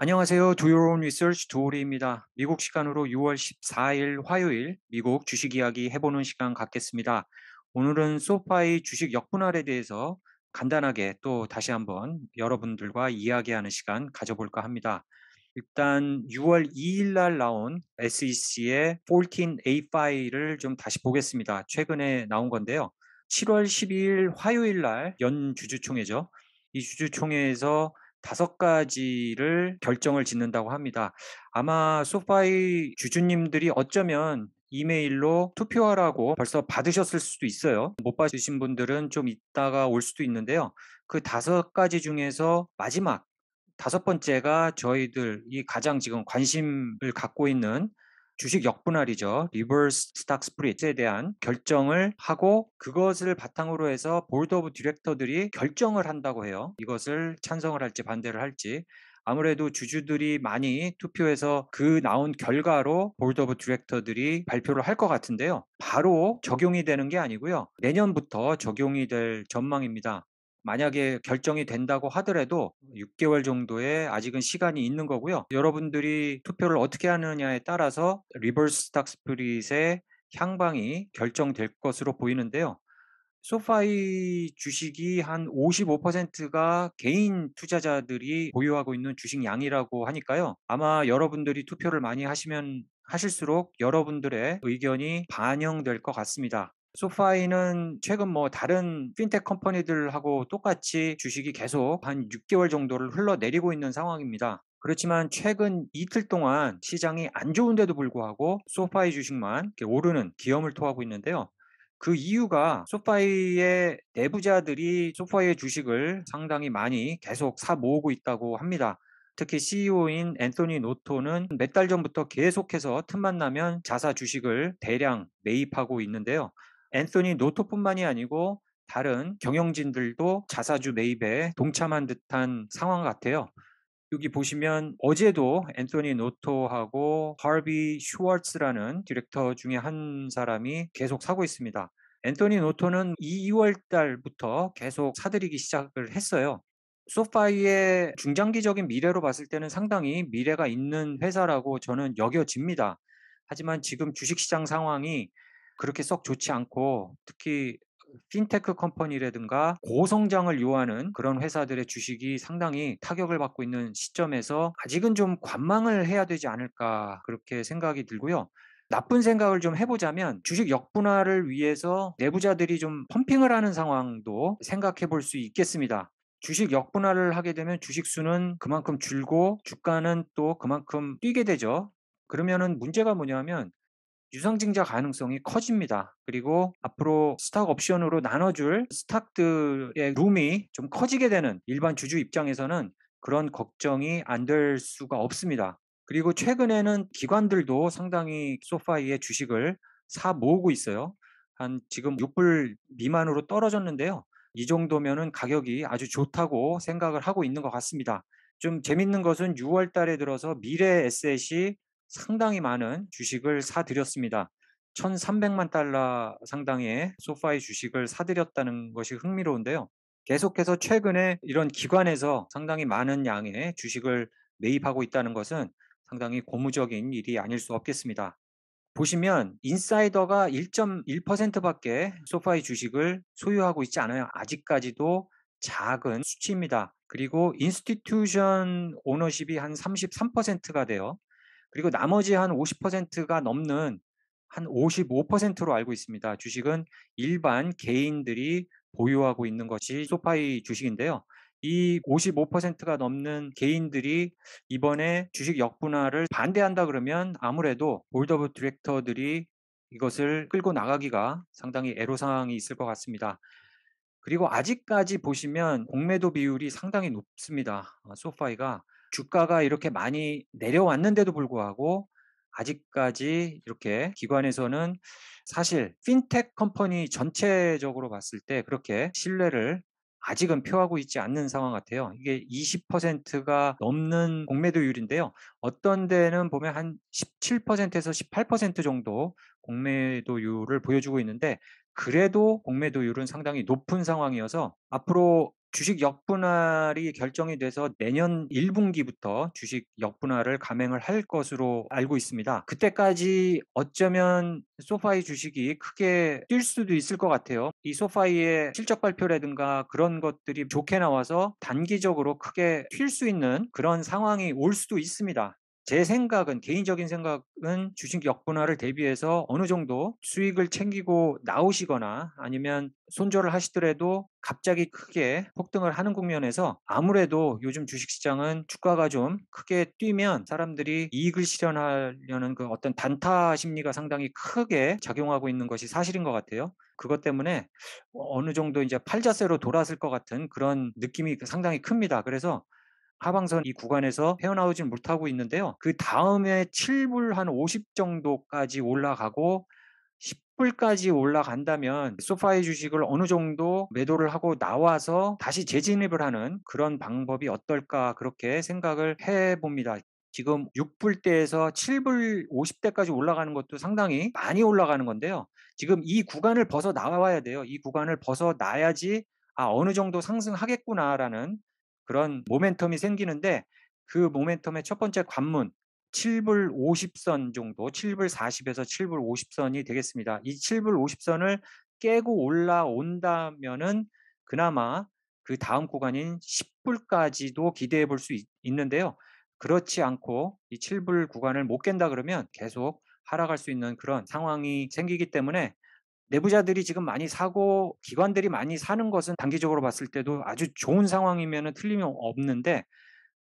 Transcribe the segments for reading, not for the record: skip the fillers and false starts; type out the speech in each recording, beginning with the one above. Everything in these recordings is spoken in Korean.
안녕하세요. Do Your Own Research 도우리입니다. 미국 시간으로 6월 14일 화요일 미국 주식 이야기 해보는 시간 갖겠습니다. 오늘은 소파이 주식 역분할에 대해서 간단하게 또 다시 한번 여러분들과 이야기하는 시간 가져볼까 합니다. 일단 6월 2일 날 나온 SEC의 14A 파일을 좀 다시 보겠습니다. 최근에 나온 건데요. 7월 12일 화요일 날 연 주주총회죠. 이 주주총회에서 5가지를 결정을 짓는다고 합니다. 아마 소파이 주주님들이 어쩌면 이메일로 투표하라고 벌써 받으셨을 수도 있어요. 못 받으신 분들은 좀 있다가 올 수도 있는데요. 그 5가지 중에서 마지막 5번째가 저희들이 가장 지금 관심을 갖고 있는 주식 역분할이죠. 리버스 스탁 스플릿에 대한 결정을 하고 그것을 바탕으로 해서 보드 오브 디렉터들이 결정을 한다고 해요. 이것을 찬성을 할지 반대를 할지. 아무래도 주주들이 많이 투표해서 그 나온 결과로 보드 오브 디렉터들이 발표를 할 것 같은데요. 바로 적용이 되는 게 아니고요. 내년부터 적용이 될 전망입니다. 만약에 결정이 된다고 하더라도 6개월 정도의 아직은 시간이 있는 거고요. 여러분들이 투표를 어떻게 하느냐에 따라서 리버스 스탁 스플릿의 향방이 결정될 것으로 보이는데요. 소파이 주식이 한 55%가 개인 투자자들이 보유하고 있는 주식 양이라고 하니까요. 아마 여러분들이 투표를 많이 하시면 하실수록 여러분들의 의견이 반영될 것 같습니다. 소파이는 최근 다른 핀텍 컴퍼니들하고 똑같이 주식이 계속 한 6개월 정도를 흘러내리고 있는 상황입니다. 그렇지만 최근 이틀 동안 시장이 안 좋은데도 불구하고 소파이 주식만 이렇게 오르는 기염을 토하고 있는데요. 그 이유가 소파이의 내부자들이 소파이의 주식을 상당히 많이 계속 사 모으고 있다고 합니다. 특히 CEO인 앤소니 노토는 몇 달 전부터 계속해서 틈만 나면 자사 주식을 대량 매입하고 있는데요. 앤소니 노토뿐만이 아니고 다른 경영진들도 자사주 매입에 동참한 듯한 상황 같아요. 여기 보시면 어제도 앤소니 노토하고 하비 슈월츠라는 디렉터 중에 한 사람이 계속 사고 있습니다. 앤소니 노토는 2월 달부터 계속 사들이기 시작을 했어요. 소파이의 중장기적인 미래로 봤을 때는 상당히 미래가 있는 회사라고 저는 여겨집니다. 하지만 지금 주식시장 상황이 그렇게 썩 좋지 않고 특히 핀테크 컴퍼니라든가 고성장을 요하는 그런 회사들의 주식이 상당히 타격을 받고 있는 시점에서 아직은 좀 관망을 해야 되지 않을까 그렇게 생각이 들고요. 나쁜 생각을 좀 해보자면 주식 역분할을 위해서 내부자들이 좀 펌핑을 하는 상황도 생각해 볼 수 있겠습니다. 주식 역분할을 하게 되면 주식 수는 그만큼 줄고 주가는 또 그만큼 뛰게 되죠. 그러면은 문제가 뭐냐면 유상증자 가능성이 커집니다. 그리고 앞으로 스탁 옵션으로 나눠줄 스탁들의 룸이 좀 커지게 되는 일반 주주 입장에서는 그런 걱정이 안 될 수가 없습니다. 그리고 최근에는 기관들도 상당히 소파이의 주식을 사 모으고 있어요. 한 지금 6불 미만으로 떨어졌는데요. 이 정도면은 가격이 아주 좋다고 생각을 하고 있는 것 같습니다. 좀 재밌는 것은 6월 달에 들어서 미래 에셋이 상당히 많은 주식을 사들였습니다. 1,300만 달러 상당의 소파이 주식을 사들였다는 것이 흥미로운데요. 계속해서 최근에 이런 기관에서 상당히 많은 양의 주식을 매입하고 있다는 것은 상당히 고무적인 일이 아닐 수 없겠습니다. 보시면 인사이더가 1.1%밖에 소파이 주식을 소유하고 있지 않아요. 아직까지도 작은 수치입니다. 그리고 인스티튜션 오너십이 한 33%가 돼요. 그리고 나머지 한 50%가 넘는 한 55%로 알고 있습니다. 주식은 일반 개인들이 보유하고 있는 것이 소파이 주식인데요. 이 55%가 넘는 개인들이 이번에 주식 역분할을 반대한다 그러면 아무래도 보드 오브 디렉터들이 이것을 끌고 나가기가 상당히 애로사항이 있을 것 같습니다. 그리고 아직까지 보시면 공매도 비율이 상당히 높습니다. 소파이가 주가가 이렇게 많이 내려왔는데도 불구하고 아직까지 이렇게 기관에서는 사실 핀텍 컴퍼니 전체적으로 봤을 때 그렇게 신뢰를 아직은 표하고 있지 않는 상황 같아요. 이게 20%가 넘는 공매도율인데요. 어떤 데는 보면 한 17%에서 18% 정도 공매도율을 보여주고 있는데 그래도 공매도율은 상당히 높은 상황이어서 앞으로 주식 역분할이 결정이 돼서 내년 1 분기부터 주식 역분할을 감행을 할 것으로 알고 있습니다. 그때까지 어쩌면 소파이 주식이 크게 뛸 수도 있을 것 같아요. 이 소파이의 실적 발표라든가 그런 것들이 좋게 나와서 단기적으로 크게 튈 수 있는 그런 상황이 올 수도 있습니다. 제 생각은, 개인적인 생각은 주식 역분할을 대비해서 어느 정도 수익을 챙기고 나오시거나 아니면 손절을 하시더라도 갑자기 크게 폭등을 하는 국면에서, 아무래도 요즘 주식시장은 주가가 좀 크게 뛰면 사람들이 이익을 실현하려는 그 어떤 단타 심리가 상당히 크게 작용하고 있는 것이 사실인 것 같아요. 그것 때문에 어느 정도 이제 팔자세로 돌았을 것 같은 그런 느낌이 상당히 큽니다. 그래서 하방선 이 구간에서 헤어나오질 못하고 있는데요. 그다음에 7불 한 50 정도까지 올라가고 10 불까지 올라간다면 소파이 주식을 어느 정도 매도를 하고 나와서 다시 재진입을 하는 그런 방법이 어떨까, 그렇게 생각을 해 봅니다. 지금 6 불대에서 7불 50 대까지 올라가는 것도 상당히 많이 올라가는 건데요. 지금 이 구간을 벗어나와야 돼요. 이 구간을 벗어나야지 '아, 어느 정도 상승하겠구나.'라는 그런 모멘텀이 생기는데, 그 모멘텀의 첫 번째 관문 7불 50선 정도, 7불 40 에서 7불 50 선이 되겠습니다. 이 7불 50 선을 깨고 올라온다면은 그나마 그다음 구간인 10 불까지도 기대해 볼 수 있는데요. 그렇지 않고 이 7불 구간을 못 깬다 그러면 계속 하락할 수 있는 그런 상황이 생기기 때문에, 내부자들이 지금 많이 사고 기관들이 많이 사는 것은 단기적으로 봤을 때도 아주 좋은 상황이면은 틀림없는데,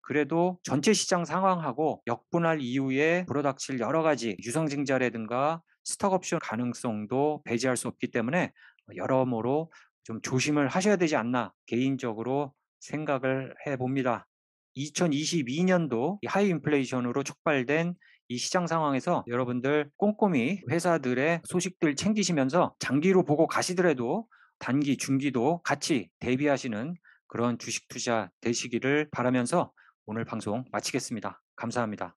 그래도 전체 시장 상황하고 역분할 이후에 불어닥칠 여러 가지 유상증자라든가 스톡옵션 가능성도 배제할 수 없기 때문에 여러모로 좀 조심을 하셔야 되지 않나, 개인적으로 생각을 해 봅니다. 2022 년도 이 하이 인플레이션으로 촉발된 이 시장 상황에서 여러분들 꼼꼼히 회사들의 소식들 챙기시면서 장기로 보고 가시더라도 단기, 중기도 같이 대비하시는 그런 주식 투자 되시기를 바라면서 오늘 방송 마치겠습니다. 감사합니다.